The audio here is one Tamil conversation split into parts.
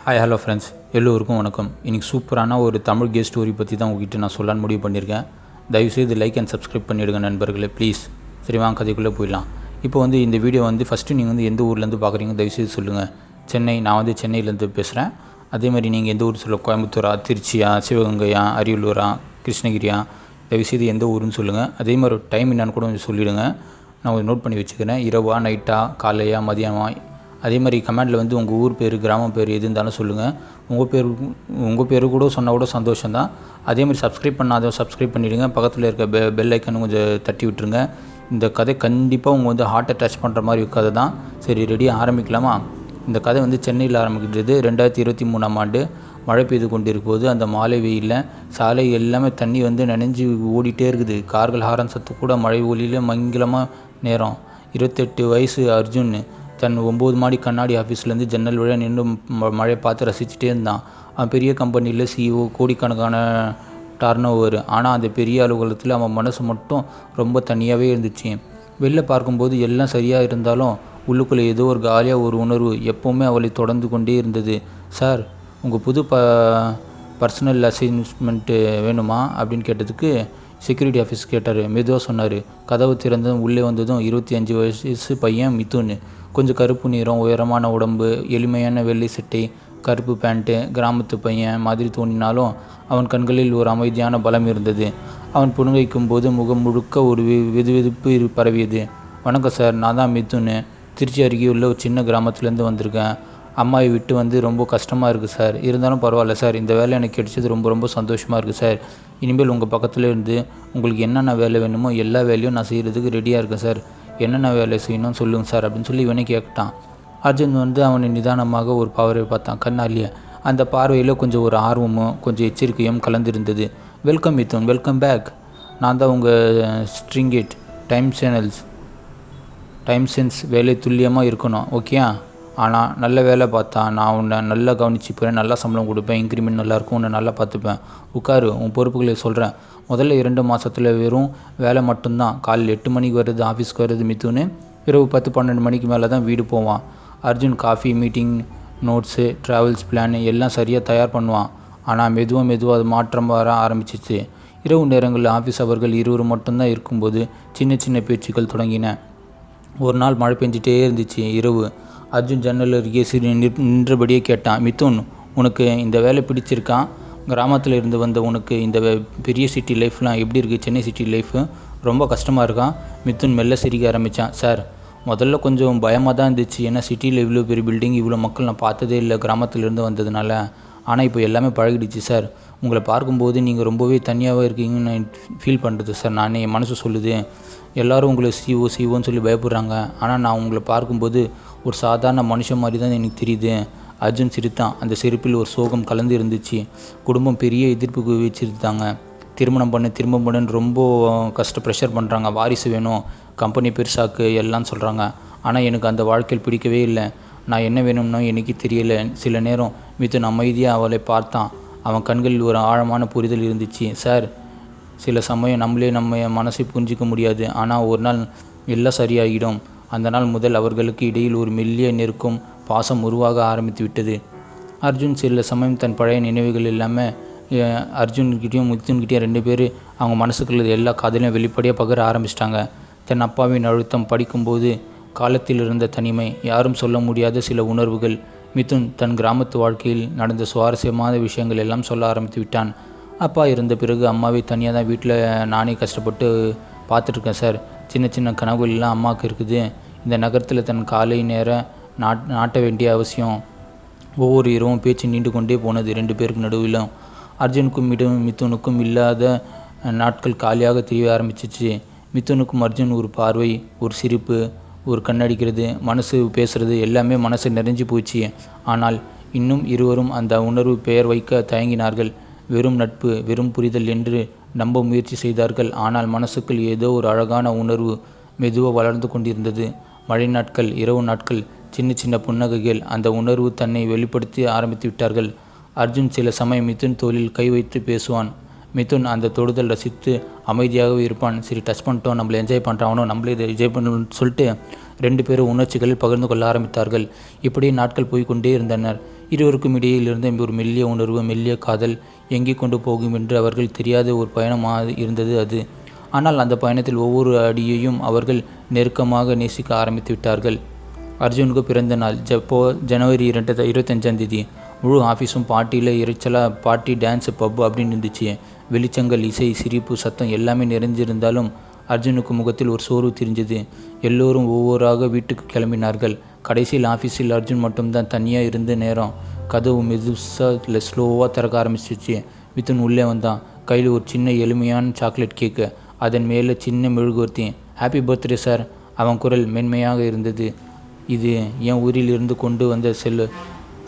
ஹாய் ஹலோ ஃப்ரெண்ட்ஸ், எல்லோருக்கும் வணக்கம். இன்றைக்கி சூப்பரான ஒரு தமிழ் கே ஸ்டோரி பற்றி தான் உங்ககிட்ட நான் சொல்லலான்னு முடிவு பண்ணியிருக்கேன். தயவுசெய்து லைக் அண்ட் சப்ஸ்கிரைப் பண்ணிவிடுங்க நண்பர்களே, ப்ளீஸ். சரி வாங்க கதைக்குள்ளே போயிடலாம். இப்போ இந்த வீடியோ ஃபஸ்ட்டு நீங்கள் எந்த ஊர்லேருந்து பார்க்குறீங்க தயவுசெய்து சொல்லுங்கள். சென்னை, நான் சென்னையிலேருந்து பேசுகிறேன். அதேமாதிரி நீங்கள் எந்த ஊர் சொல்ல, கோயம்புத்தூரா, திருச்சியா, சிவகங்கையா, அரியலூரா, கிருஷ்ணகிரியா, தயவுசெய்து எந்த ஊருன்னு சொல்லுங்கள். அதே மாதிரி ஒரு டைம் என்னன்னு கூட சொல்லிவிடுங்க. நான் நோட் பண்ணி வச்சுக்கிறேன். இரவா, நைட்டா, காலையா, மதியமா. அதே மாதிரி கமெண்டில் உங்கள் ஊர் பேர், கிராமம் பேர் எது இருந்தாலும் சொல்லுங்கள். உங்கள் பேர் கூட சொன்னால் கூட சந்தோஷம்தான். அதே மாதிரி சப்ஸ்கிரைப் பண்ணாதவங்க சப்ஸ்கிரைப் பண்ணிவிடுங்க. பக்கத்தில் இருக்க பெல் ஐக்கன் கொஞ்சம் தட்டி விட்டுருங்க. இந்த கதை கண்டிப்பாக உங்கள் ஹார்ட்டை டச் பண்ணுற மாதிரி கதை தான். சரி, ரெடியாக ஆரம்பிக்கலாமா? இந்த கதை சென்னையில் ஆரம்பிக்கிறது. 2023ஆம் ஆண்டு மழை பெய்து கொண்டிருக்கும்போது அந்த மாலை வெயிலில் சாலை எல்லாமே தண்ணி நனைஞ்சு ஓடிட்டே இருக்குது. கார்கள் ஹாரன் சத்து கூட மழை ஒலியில் மங்கிலமாக நேரம். 28 வயசு அர்ஜுன் தன் 9 மாடி கண்ணாடி ஆஃபீஸ்லேருந்து ஜன்னல் வழியாக நின்று மழையை பார்த்து ரசிச்சுட்டே இருந்தான். அவன் பெரிய கம்பெனியில் சிஇஓ, கோடிக்கணக்கான டர்னோவர். ஆனால் அந்த பெரிய அலுவலகத்தில் அவன் மனசு மட்டும் ரொம்ப தனியாகவே இருந்துச்சு. வெளில பார்க்கும்போது எல்லாம் சரியாக இருந்தாலும் உள்ளுக்குள்ளே ஏதோ ஒரு காலியாக ஒரு உணர்வு எப்போவுமே அவளை தொடர்ந்து கொண்டே இருந்தது. சார், உங்கள் புது பர்சனல் அசைன்மெண்ட்டு வேணுமா அப்படின்னு கேட்டதுக்கு செக்யூரிட்டி ஆஃபீஸ் கேட்டார். மெதுவாக சொன்னார். கதவு திறந்ததும் உள்ளே வந்ததும் 25 வயசு பையன் மிதுன். கொஞ்சம் கருப்பு நிறம், உயரமான உடம்பு, எளிமையான வெள்ளை சட்டை, கருப்பு பேண்ட்டு. கிராமத்து பையன் மாதிரி தோன்றினாலும் அவன் கண்களில் ஒரு அமைதியான பலம் இருந்தது. அவன் புன்னகைக்கும் போது முகம் முழுக்க ஒரு வெதுவெதுப்பு பரவியது. வணக்கம் சார், நான் தான் மிதுன். திருச்சி அருகே உள்ள ஒரு சின்ன கிராமத்துலேருந்து வந்திருக்கேன். அம்மாவை விட்டு ரொம்ப கஷ்டமாக இருக்குது சார். இருந்தாலும் பரவாயில்ல சார், இந்த வேலை எனக்கு கிடைச்சது ரொம்ப ரொம்ப சந்தோஷமாக இருக்குது சார். இனிமேல் உங்கள் பக்கத்தில் இருந்து உங்களுக்கு என்னென்ன வேலை வேணுமோ எல்லா வேலையும் நான் செய்கிறதுக்கு ரெடியாக இருக்கேன் சார். என்னென்ன வேலை செய்யணும்னு சொல்லுங்கள் சார் அப்படின்னு சொல்லி இவனை கேட்டான். அர்ஜுன் அவனை நிதானமாக ஒரு பார்வையை பார்த்தான், கண்ணாலியே. அந்த பார்வையில் கொஞ்சம் ஒரு ஆர்வமும் கொஞ்சம் எச்சரிக்கையும் கலந்துருந்தது. Welcome Mithun, welcome back. நான் தான் உங்கள் ஸ்ட்ரிங்கேட் டைம் சென்ஸ் வேலை துல்லியமாக இருக்கணும், ஓகேயா? ஆனால் நல்ல வேலை பார்த்தா நான் உன்னை நல்லா கவனிச்சுப்பேன், நல்லா சம்பளம் கொடுப்பேன், இன்க்ரிமெண்ட் நல்லாயிருக்கும், உன்னை நல்லா பார்த்துப்பேன். உட்காரு, உன் பொறுப்புகளை சொல்கிறேன். முதல்ல 2 மாதத்தில் வெறும் வேலை மட்டும்தான். காலையில் 8 மணிக்கு வருது ஆஃபீஸ்க்கு வருது மிதுன். இரவு 10-12 மணிக்கு மேலே தான் வீடு போவான். Arjun coffee, meeting, notes, travels plan எல்லாம் சரியாக தயார் பண்ணுவான். ஆனால் மெதுவாக அது மாற்றம் வர ஆரம்பிச்சிச்சு. இரவு நேரங்களில் ஆஃபீஸ் அவர்கள் இருவர் மட்டும்தான் இருக்கும்போது சின்ன பேச்சுக்கள் தொடங்கின. ஒரு நாள் மழை பெஞ்சிட்டே இருந்துச்சு. இரவு. அர்ஜுன் ஜன்னல் அருகே நின்றபடியே கேட்டான், மிதுன், உனக்கு இந்த வேலை பிடிச்சிருக்கான்? கிராமத்தில் இருந்து வந்த உனக்கு இந்த பெரிய சிட்டி லைஃப்லாம் எப்படி இருக்குது? சென்னை சிட்டி லைஃபு ரொம்ப கஷ்டமாக இருக்கான்? மிதுன் மெல்ல சிரிக்க ஆரம்பித்தான். சார், முதல்ல கொஞ்சம் பயமாக தான் இருந்துச்சு. ஏன்னா சிட்டியில் இவ்வளோ பெரிய பில்டிங், இவ்வளோ மக்கள் நான் பார்த்ததே இல்லை கிராமத்துலேருந்து வந்ததுனால. ஆனால் இப்போ எல்லாமே பழகிடுச்சு சார். உங்களை பார்க்கும்போது நீங்கள் ரொம்பவே தனியாகவே இருக்கீங்கன்னு நான் ஃபீல் பண்ணுறது சார். நானே என் மனசு சொல்லுது. எல்லோரும் உங்களை சிஓன்னு சொல்லி பயப்படுறாங்க. ஆனால் நான் உங்களை பார்க்கும்போது ஒரு சாதாரண மனுஷன் மாதிரி தான் எனக்கு தெரியுது. அர்ஜுன் சிரித்தான். அந்த சிரிப்பில் ஒரு சோகம் கலந்து இருந்துச்சு. குடும்பம் பெரிய எதிர்ப்பு வச்சுருந்தாங்க. திருமணம் பண்ணுன்னு ரொம்ப ப்ரெஷர் பண்ணுறாங்க. வாரிசு வேணும், கம்பெனி பெருசாக்கு எல்லாம் சொல்கிறாங்க. ஆனால் எனக்கு அந்த வாழ்க்கையில் பிடிக்கவே இல்லை. நான் என்ன வேணும்னு எனக்கு தெரியலை. சில நேரம் மிதுன் அமைதியாக அவளை பார்த்தான். அவன் கண்களில் ஒரு ஆழமான புரிதல் இருந்துச்சு. சார், சில சமயம் நம்ம மனசை புரிஞ்சிக்க முடியாது. ஆனால் ஒரு நாள் எல்லாம் சரியாகிடும். அந்த நாள் முதல் அவர்களுக்கு இடையில் ஒரு மெல்லிய நெருக்கம், பாசம் உருவாக ஆரம்பித்து விட்டது. அர்ஜுன் சில சமயம் தன் பழைய நினைவுகள் இல்லாமல் அர்ஜுன்கிட்டையும் மிதுன்கிட்டையும் 2 பேர் அவங்க மனசுக்குள்ள எல்லா காதலையும் வெளிப்படையாக பகிர ஆரம்பிச்சிட்டாங்க. தன் அப்பாவின் அழுத்தம், படிக்கும்போது காலத்தில் இருந்த தனிமை, யாரும் சொல்ல முடியாத சில உணர்வுகள். மிதுன் தன் கிராமத்து வாழ்க்கையில் நடந்த சுவாரஸ்யமான விஷயங்கள் எல்லாம் சொல்ல ஆரம்பித்து விட்டான். அப்பா இருந்த பிறகு அம்மாவை தனியாக தான் வீட்டில் நானே கஷ்டப்பட்டு பார்த்துட்ருக்கேன் சார். சின்ன கனவுகள் எல்லாம் அம்மாவுக்கு இருக்குது. இந்த நகரத்தில் தன் காலை நேரம் நாட்ட வேண்டிய அவசியம். ஒவ்வொரு இரவும் பேச்சு நீண்டு கொண்டே போனது 2 பேருக்கு நடுவிலும். அர்ஜுனுக்கும் மிதுனுக்கும் இல்லாத நாட்கள் காலியாக தெரிய ஆரம்பிச்சிச்சு. மிதுனுக்கும் அர்ஜுன் ஒரு பார்வை, ஒரு சிரிப்பு, ஒரு கண்ணடிக்கிறது, மனசு பேசுகிறது எல்லாமே மனசு நிறைஞ்சு போச்சு. ஆனால் இன்னும் இருவரும் அந்த உணர்வு பெயர் வைக்க தயங்கினார்கள். வெறும் நட்பு, வெறும் புரிதல் என்று நம்ப முயற்சி செய்தார்கள். ஆனால் மனசுக்குள் ஏதோ ஒரு அழகான உணர்வு மெதுவாக வளர்ந்து கொண்டிருந்தது. மழை நாட்கள், இரவு நாட்கள், சின்ன புன்னகைகள், அந்த உணர்வு தன்னை வெளிப்படுத்தி ஆரம்பித்து விட்டார்கள். அர்ஜுன் சில சமயம் மிதுன் தோளில் கை வைத்து பேசுவான். மிதுன் அந்த தொடுதல் ரசித்து அமைதியாகவே இருப்பான். சரி, டச் பண்ணிட்டோம், நம்மளை என்ஜாய் பண்ணுறானோ, நம்மளே இதை என்ஜாய் பண்ணணும்னு சொல்லிட்டு 2 பேரும் உணர்ச்சிகளில் பகிர்ந்து கொள்ள ஆரம்பித்தார்கள். இப்படியே நாட்கள் போய்கொண்டே இருந்தனர். இருவருக்கும் இடையில் இருந்த ஒரு மெல்லிய உணர்வு, மெல்லிய காதல் எங்கே கொண்டு போகும் என்று அவர்கள் தெரியாத ஒரு பயணமாக இருந்தது அது. ஆனால் அந்த பயணத்தில் ஒவ்வொரு அடியையும் அவர்கள் நெருக்கமாக நேசிக்க ஆரம்பித்து விட்டார்கள். அர்ஜுனுக்கு பிறந்த நாள் ஜனவரி 25. முழு ஆஃபீஸும் பார்ட்டியில் இறைச்சலாக பார்ட்டி, டான்ஸு, பப்பு அப்படின்னு இருந்துச்சு. வெளிச்சங்கள், இசை, சிரிப்பு, சத்தம் எல்லாமே நிறைஞ்சிருந்தாலும் அர்ஜுனுக்கு முகத்தில் ஒரு சோர்வு தெரிஞ்சது. எல்லோரும் ஒவ்வொருவராக வீட்டுக்கு கிளம்பினார்கள். கடைசியில் ஆஃபீஸில் அர்ஜுன் மட்டும்தான் தனியாக இருந்த நேரம். கதவு மெதுசாக ஸ்லோவாக திறக்க ஆரம்பிச்சிச்சு. மிதுன் உள்ளே வந்தான். கையில் ஒரு சின்ன எளிமையான சாக்லேட் கேக்கு, அதன் மேலே சின்ன மெழுகுவர்த்தி. Happy birthday sir. அவன் குரல் மென்மையாக இருந்தது. இது என் ஊரில் இருந்து கொண்டு வந்த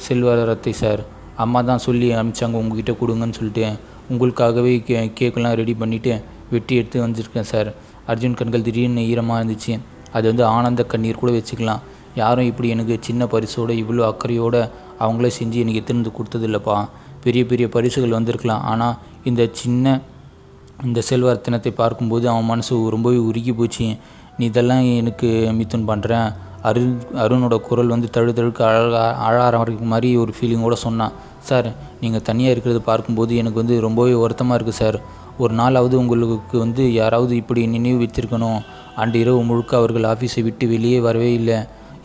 செல்வரத்தை சார். அம்மா தான் சொல்லி அனுப்பிச்சாங்க உங்ககிட்ட கொடுங்கன்னு சொல்லிட்டு. உங்களுக்காகவே கேக்கெல்லாம் ரெடி பண்ணிவிட்டு வெட்டி எடுத்து வந்திருக்கேன் சார். அர்ஜுன் கண்கள் திடீர்னு ஈரமாக இருந்துச்சு. அது ஆனந்த கண்ணீர் கூட வச்சுக்கலாம். யாரும் இப்படி எனக்கு சின்ன பரிசோடு இவ்வளோ அக்கறையோடு அவங்களே செஞ்சு எனக்கு எடுத்துருந்து கொடுத்ததில்லப்பா. பெரிய பெரிய பரிசுகள் வந்திருக்கலாம், ஆனால் இந்த செல்வரத்தினத்தை பார்க்கும்போது அவன் மனசு ரொம்பவே உருகி போச்சு. நீ இதெல்லாம் எனக்கு மிதுன் பண்ணுறேன். அருணோட குரல் தழுதழுக்கு அழார மாதிரி ஒரு ஃபீலிங்கோடு சொன்னான். சார், நீங்கள் தனியாக இருக்கிறது பார்க்கும்போது எனக்கு ரொம்பவே வருத்தமாக இருக்குது சார். ஒரு நாளாவது உங்களுக்கு யாராவது இப்படி நினைவு வச்சிருக்கணும். அன்று இரவு முழுக்க அவர்கள் ஆஃபீஸை விட்டு வெளியே வரவே இல்லை.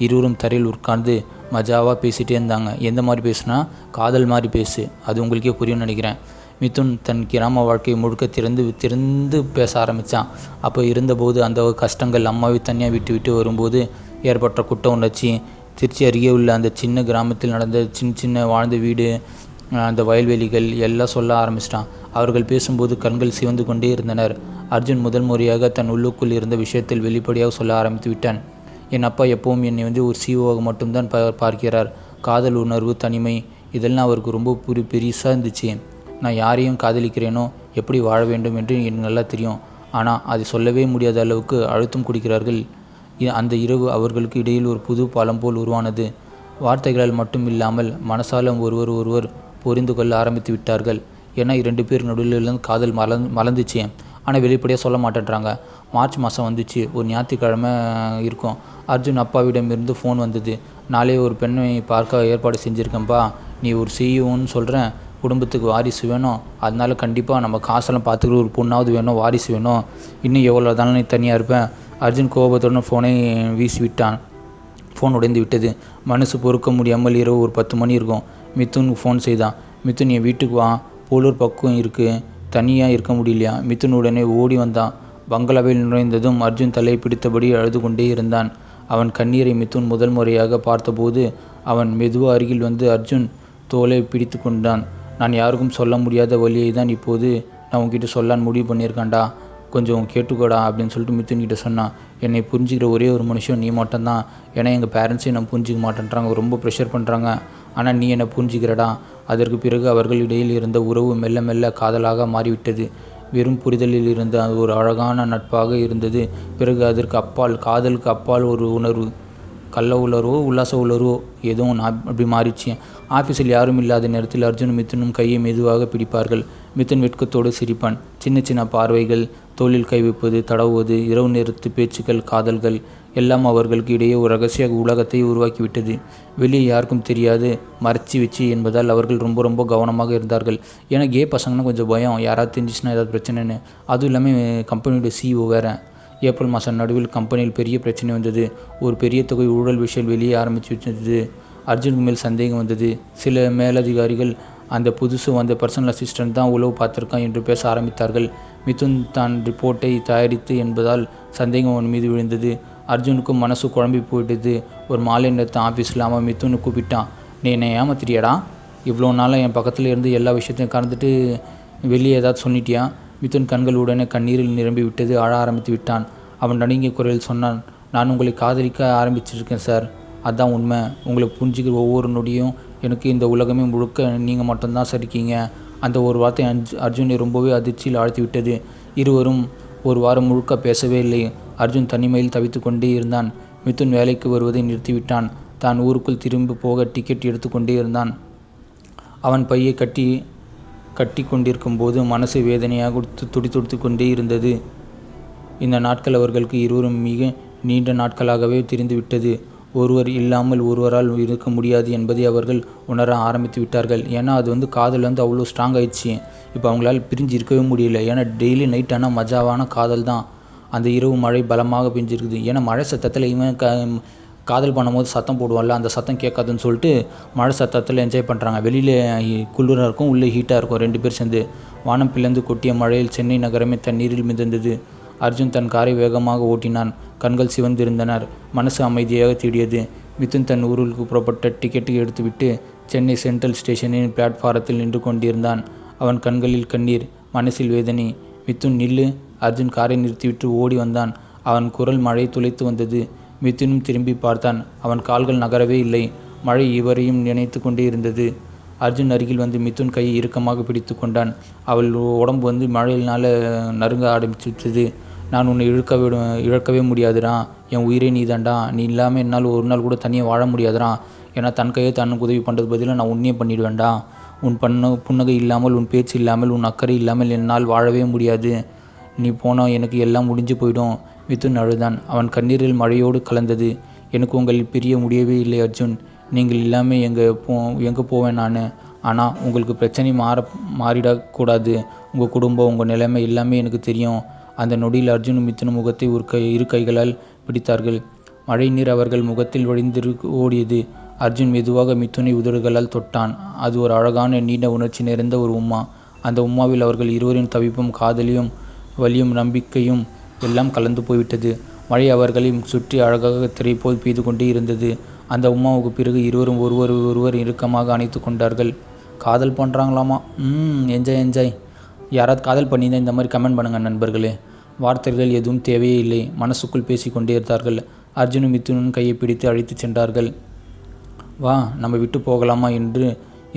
இருவரும் தரையில் உட்கார்ந்து மஜாவாக பேசிகிட்டே இருந்தாங்க. எந்த மாதிரி பேசுனா, காதல் மாதிரி பேசு. அது உங்களுக்கே புரியும்னு நினைக்கிறேன். மிதுன் தன் கிராம வாழ்க்கையை முழுக்க திறந்து பேச ஆரம்பித்தான். அப்போ இருந்தபோது அந்த கஷ்டங்கள், அம்மாவை தனியாக விட்டு வரும்போது ஏற்பட்ட குற்ற உணர்ச்சி, திருச்சி அருகே உள்ள அந்த சின்ன கிராமத்தில் நடந்த சின்ன வாழ்ந்த வீடு, அந்த வயல்வெளிகள் எல்லாம் சொல்ல ஆரம்பிச்சிட்டான். அவர்கள் பேசும்போது கண்கள் சிவந்து கொண்டே இருந்தனர். அர்ஜுன் முதல் முறையாக தன் உள்ளுக்குள் இருந்த விஷயத்தில் வெளிப்படையாக சொல்ல ஆரம்பித்து விட்டான். என் அப்பா எப்பவும் என்னை ஒரு சிஓவாக மட்டும்தான் பார்க்கிறார். காதல் உணர்வு, தனிமை, இதெல்லாம் அவருக்கு ரொம்ப பெருசாக இருந்துச்சு. நான் யாரையும் காதலிக்கிறேனோ, எப்படி வாழ வேண்டும் என்று எனக்கு நல்லா தெரியும். ஆனால் அதை சொல்லவே முடியாத அளவுக்கு அழுத்தம் கொடுக்கிறார்கள். அந்த இரவு அவர்களுக்கு இடையில் ஒரு புது பாலம் போல் உருவானது. வார்த்தைகளால் மட்டும் இல்லாமல் மனசாலும் ஒருவர் புரிந்து கொள்ள ஆரம்பித்து விட்டார்கள். ஏன்னா 2 பேர் நடுவில் காதல் மலர்ந்துச்சு. ஆனால் வெளிப்படையாக சொல்ல மாட்டேன்றாங்க. மார்ச் மாதம் வந்துச்சு. ஒரு ஞாயிற்றுக்கிழமை இருக்கும். அர்ஜுன் அப்பாவிடமிருந்து ஃபோன் வந்தது. நாளே ஒரு பெண்ணை பார்க்க ஏற்பாடு செஞ்சுருக்கேன்ப்பா. நீ ஒரு சிஇஓன்னு சொல்கிறேன், குடும்பத்துக்கு வாரிசு வேணும். அதனால கண்டிப்பாக நம்ம காசெல்லாம் பார்த்துக்கிற ஒரு பொண்ணாவது வேணும், வாரிசு வேணும். இன்னும் எவ்வளோ தானே நீ தனியாக இருப்பேன். அர்ஜுன் கோபத்துடன் ஃபோனை வீசி விட்டான். ஃபோன் உடைந்து விட்டது. மனசு பொறுக்க முடியாமல் இரவு ஒரு 10 மணி இருக்கும். மிதுனுக்கு ஃபோன் செய்தான். மிதுன், என் வீட்டுக்கு வா, போலூர் பக்கம் இருக்குது, தனியாக இருக்க முடியலையா? மிதுன் உடனே ஓடி வந்தான். பங்களாவில் நுழைந்ததும் அர்ஜுன் தலையை பிடித்தபடி அழுது கொண்டே இருந்தான். அவன் கண்ணீரை மிதுன் முதல் முறையாக பார்த்தபோது அவன் மெதுவாக அருகில் அர்ஜுன் தோலை பிடித்து கொண்டான். நான் யாருக்கும் சொல்ல முடியாத வழியை தான் இப்போது நான் உங்ககிட்ட சொல்லான்னு முடிவு பண்ணியிருக்கான்டா. கொஞ்சம் கேட்டுக்கோடா அப்படின்னு சொல்லிட்டு மிதுன்கிட்ட சொன்னான். என்னை புரிஞ்சுக்கிற ஒரே ஒரு மனுஷன் நீ மட்டும்தான். ஏன்னா எங்கள் பேரண்ட்ஸே என்னை புரிஞ்சிக்க மாட்டேன்றாங்க, ரொம்ப ப்ரெஷர் பண்ணுறாங்க. ஆனால் நீ என்னை புரிஞ்சுக்கிறடா. அதற்கு பிறகு அவர்கள் இடையில் இருந்த உறவு மெல்ல மெல்ல காதலாக மாறிவிட்டது. வெறும் புரிதலில் இருந்த ஒரு அழகான நட்பாக இருந்தது. பிறகு அதற்கு அப்பால், காதலுக்கு அப்பால் ஒரு உணர்வு, கள்ள உணர்வோ உல்லாச உணர்வோ எதுவும் அப்படி மாறிச்சு. ஆஃபீஸில் யாரும் இல்லாத நேரத்தில் அர்ஜுனும் மிதுனும் கையை மெதுவாக பிடிப்பார்கள். மிதுன் வெட்கத்தோடு சிரிப்பான். சின்ன பார்வைகள், தோளில் கை வைப்பது, தடவுவது, இரவு நேரத்து பேச்சுக்கள், காதல்கள் எல்லாம் அவர்களுக்கு இடையே ஒரு ரகசிய உலகத்தை உருவாக்கிவிட்டது. வெளியே யாருக்கும் தெரியாது, மறைச்சி வச்சு என்பதால் அவர்கள் ரொம்ப கவனமாக இருந்தார்கள். ஏன்னா கே பசங்கன்னா கொஞ்சம் பயம், யாராவது தெரிஞ்சிச்சுன்னா ஏதாவது பிரச்சனைன்னு. அதுவும் இல்லாமல் கம்பெனியோட சிஇஓ வேறு. ஏப்ரல் மாதம் நடுவில் கம்பெனியில் பெரிய பிரச்சனை வந்தது. ஒரு பெரிய தொகை ஊழல் விஷயம் வெளியே ஆரம்பித்து வச்சது. அர்ஜுனுக்கு மேல் சந்தேகம் வந்தது. சில மேலதிகாரிகள் அந்த புதுசு வந்த பர்சனல் அசிஸ்டன்ட் தான் உளவு பார்த்துருக்கான் என்று பேச ஆரம்பித்தார்கள். மிதுன் தான் ரிப்போர்ட்டை தயாரித்து என்பதால் சந்தேகம் அவன் மீது விழுந்தது. அர்ஜுனுக்கும் மனசு குழம்பி போயிட்டது. ஒரு மாலை நேரத்து ஆஃபீஸில் அவன் மிதுனை கூப்பிட்டான். நீ என்னை ஏமாத்திட்டியாடா? இவ்வளோ நாளாக என் பக்கத்தில் இருந்து எல்லா விஷயத்தையும் கறந்துட்டு வெளியே ஏதாவது சொன்னிட்டியா? மிதுன் கண்கள் உடனே கண்ணீரில் நிரம்பி விட்டது. அழ ஆரம்பித்து விட்டான். அவன் நடுங்கிய குரலில் சொன்னான். நான் உங்களை காதலிக்க ஆரம்பிச்சிருக்கேன் சார். அதுதான் உண்மை. உங்களை புரிஞ்சுக்கிற ஒவ்வொரு நொடியும் எனக்கு இந்த உலகமே முழுக்க நீங்கள் மட்டும்தான் சரிக்கீங்க. அந்த ஒரு வார்த்தை அர்ஜுனை ரொம்பவே அதிர்ச்சியில் ஆழ்த்தி விட்டது. இருவரும் ஒரு வாரம் முழுக்க பேசவே இல்லை. அர்ஜுன் தனிமையில் தவித்து கொண்டே இருந்தான். மிதுன் வேலைக்கு வருவதை நிறுத்திவிட்டான். தான் ஊருக்குள் திரும்பி போக டிக்கெட் எடுத்து கொண்டே இருந்தான். அவன் பையை கட்டி கொண்டிருக்கும் போது மனசு வேதனையாக துடித்து கொண்டே இருந்தது. இந்த நாட்கள் அவர்களுக்கு இருவரும் மிக நீண்ட நாட்களாகவே தெரிந்துவிட்டது. ஒருவர் இல்லாமல் ஒருவரால் இருக்க முடியாது என்பதை அவர்கள் உணர ஆரம்பித்து விட்டார்கள். ஏன்னா அது காதல் அவ்வளோ ஸ்ட்ராங் ஆயிடுச்சு. இப்போ அவங்களால பிரிஞ்சு இருக்கவே முடியல. ஏன்னா டெய்லி நைட் ஆனால் மஜாவான காதல் தான். அந்த இரவு மழை பலமாக பெஞ்சிருக்குது. ஏன்னா மழை சத்தத்தில் இவன் காதல் பண்ணும்போது சத்தம் போடுவான்ல, அந்த சத்தம் கேட்காதுன்னு சொல்லிட்டு மழை சத்தத்தில் என்ஜாய் பண்ணுறாங்க. வெளியில் குளிராக இருக்கும், உள்ளே ஹீட்டாக இருக்கும். 2 பேர் சேர்ந்து. வானம் பிளந்து கொட்டிய மழையில் சென்னை நகரமே தண்ணீரில் மிதந்தது. அர்ஜுன் தன் காரை வேகமாக ஓட்டினான். கண்கள் சிவந்திருந்தனர். மனசு அமைதியாக தேடியது. மிதுன் தன் ஊருக்கு புறப்பட்ட டிக்கெட்டை எடுத்துவிட்டு சென்னை சென்ட்ரல் ஸ்டேஷனின் பிளாட்பாரத்தில் நின்று கொண்டிருந்தான். அவன் கண்களில் கண்ணீர், மனசில் வேதனை. மிதுன் நில்லு. அர்ஜுன் காரை நிறுத்திவிட்டு ஓடி வந்தான். அவன் குரல் மழை துளைத்து வந்தது. மிதுனும் திரும்பி பார்த்தான். அவன் கால்கள் நகரவே இல்லை. மழை இவரையும் நினைத்து கொண்டே இருந்தது. அர்ஜுன் அருகில் வந்து மிதுன் கையை இறுக்கமாக பிடித்து கொண்டான். அவள் உடம்பு மழையினால் நறுங்க ஆரம்பிச்சுவிட்டது. நான் உன்னை இழக்கவே முடியாதுடா. என் உயிரே நீதான்டா. நீ இல்லாமல் என்னால் ஒரு நாள் கூட தனியாக வாழ முடியாதுடா. ஏன்னா தன் கையை தன்னுக்கு உதவி பண்ணுறது பதிலாக நான் உன்னையே பண்ணிடுவேன்டா. உன் புன்னகை இல்லாமல், உன் பேச்சு இல்லாமல், உன் அக்கறை இல்லாமல் என்னால் வாழவே முடியாது. நீ போனால் எனக்கு எல்லாம் முடிஞ்சு போயிடும். மிதுன் அழுதான். அவன் கண்ணீரில் மழையோடு கலந்தது. எனக்கு உங்களில் பிரிய முடியவே இல்லை அர்ஜுன். நீங்கள் இல்லாமல் எங்கே போவேன் நான்? ஆனால் உங்களுக்கு பிரச்சனை மாறிடக்கூடாது. உங்கள் குடும்பம், உங்கள் நிலைமை எல்லாமே எனக்கு தெரியும். அந்த நொடியில் அர்ஜுனும் மிதுனும் முகத்தை இரு கைகளால் பிடித்தார்கள். மழை நீர் அவர்கள் முகத்தில் வழிந்து ஓடியது. அர்ஜுன் மெதுவாக மிதுனை உதடுகளால் தொட்டான். அது ஒரு அழகான நீண்ட உணர்ச்சி நிறைந்த ஒரு உம்மா. அந்த உம்மாவில் அவர்கள் இருவரின் தவிப்பும் காதலியும் வலியும் நம்பிக்கையும் எல்லாம் கலந்து போய்விட்டது. மழை அவர்களை சுற்றி அழகாக திரை போல் பெய்து கொண்டே இருந்தது. அந்த உம்மாவுக்கு பிறகு இருவரும் ஒருவர் இறுக்கமாக அணைத்து கொண்டார்கள். காதல் பண்ணுறாங்களாமா. என்ஜாய். யாராவது காதல் பண்ணியிருந்தால் இந்த மாதிரி கமெண்ட் பண்ணுங்கள் நண்பர்களே. வார்த்தைகள் எதுவும் தேவையே இல்லை. மனசுக்குள் பேசி கொண்டே இருந்தார்கள். அர்ஜுனும் மிதுனும் கையை பிடித்து அழைத்து சென்றார்கள். வா, நம்ம விட்டு போகலாமா என்று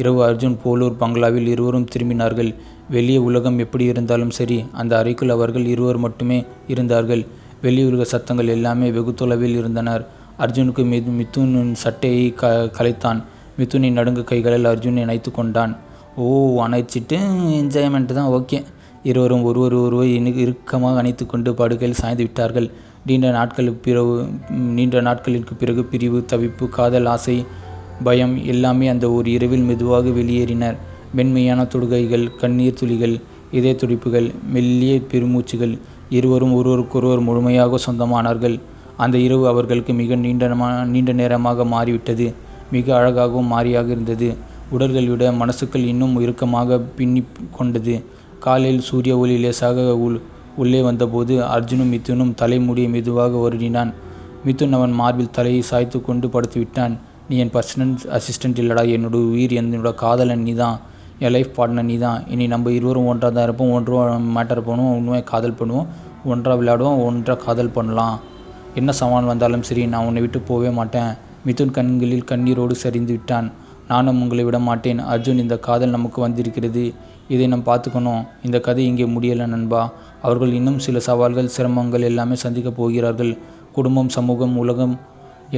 இரவு அர்ஜுன் போலூர் பங்களாவில் இருவரும் திரும்பினார்கள். வெளியே உலகம் எப்படி இருந்தாலும் சரி, அந்த அறைக்குள் அவர்கள் இருவர் மட்டுமே இருந்தார்கள். வெளியுலக சத்தங்கள் எல்லாமே வெகு தொலைவில் இருந்தனர். அர்ஜுனுக்கு மிதுனின் சட்டையை கலைத்தான். மிதுனின் நடுங்க கைகளில் அர்ஜுனை அணைத்து கொண்டான். அணைச்சிட்டு என்ஜாய்மெண்ட்டு தான். ஓகே. இருவரும் ஒருவர் இறுக்கமாக அணைத்து கொண்டு படுக்கையில் சாய்ந்து விட்டார்கள். நீண்ட நாட்களிற்கு பிறகு பிரிவு, தவிப்பு, காதல், ஆசை, பயம் எல்லாமே அந்த ஒரு இரவில் மெதுவாக வெளியேறினர். மென்மையான தொடுகைகள், கண்ணீர் துளிகள், இதய துடிப்புகள், மெல்லிய பெருமூச்சுகள். இருவரும் ஒருவருக்கொருவர் முழுமையாக சொந்தமானார்கள். அந்த இரவு அவர்களுக்கு மிக நீண்ட நேரமாக மாறிவிட்டது. மிக அழகாகவும் மாறியாக இருந்தது. உடல்களை விட மனசுக்கள் இன்னும் இறுக்கமாக பின்னி கொண்டது. காலையில் சூரிய ஒளி லேசாக உள்ளே வந்தபோது அர்ஜுனும் மிதுனும் தலைமுடியை மெதுவாக வருடினான். மிதுன் அவன் மார்பில் தலையை சாய்த்து கொண்டு படுத்துவிட்டான். நீ என் பர்சனல் அசிஸ்டண்ட் இல்லடா. என்னோட உயிர், என்னோட காதலன் நீ தான். என் லைஃப் பார்ட்னர் நீ தான். இனி நம்ம இருவரும் ஒன்றாக தான் இருப்போம். ஒன்றாக மேட்டர் பண்ணுவோம். உண்மையாக காதல் பண்ணுவோம். ஒன்றாக விளையாடுவோம். ஒன்றாக காதல் பண்ணலாம். என்ன சவால் வந்தாலும் சரி, நான் உன்னை விட்டு போவே மாட்டேன். மிதுன் கண்களில் கண்ணீரோடு சரிந்து விட்டான். நானும் உங்களை விட மாட்டேன் அர்ஜுன். இந்த காதல் நமக்கு வந்திருக்கிறது. இதை நாம் பார்த்துக்கணும். இந்த கதை இங்கே முடியலை நண்பா. அவர்கள் இன்னும் சில சவால்கள், சிரமங்கள் எல்லாமே சந்திக்கப் போகிறார்கள். குடும்பம், சமூகம், உலகம்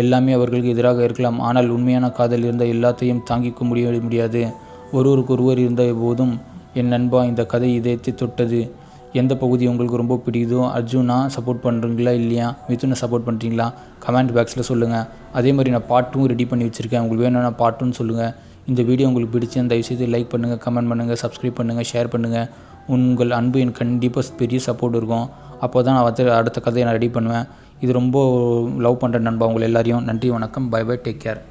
எல்லாமே அவர்களுக்கு எதிராக இருக்கலாம். ஆனால் உண்மையான காதல் இருந்த எல்லாத்தையும் தாங்கிக்க முடியாது. ஒருவருக்கொருவர் இருந்த போதும் என் நண்பா, இந்த கதை இதயத்தை தொட்டது. எந்த பகுதி உங்களுக்கு ரொம்ப பிடிக்குதோ? அர்ஜுனா சப்போர்ட் பண்ணுறீங்களா இல்லையா? மிதுனை சப்போர்ட் பண்ணுறீங்களா? கமெண்ட் பாக்ஸில் சொல்லுங்கள். அதே மாதிரி நான் பார்ட் 2 ரெடி பண்ணி வச்சுருக்கேன். உங்களுக்கு வேணும்னா பார்ட் 2 சொல்லுங்கள். இந்த வீடியோ உங்களுக்கு பிடிச்சி தயவுசெய்து லைக் பண்ணுங்கள், கமெண்ட் பண்ணுங்கள், சப்ஸ்கிரைப் பண்ணுங்கள், ஷேர் பண்ணுங்கள். உங்கள் அன்பு எனக்கு கண்டிப்பாக பெரிய சப்போர்ட் இருக்கும். அப்போ தான் நான் அடுத்த கதையை நான் ரெடி பண்ணுவேன். இது ரொம்ப லவ் பண்ணுற நண்பா உங்கள் எல்லாரையும். நன்றி, வணக்கம், பை பை, டேக் கேர்.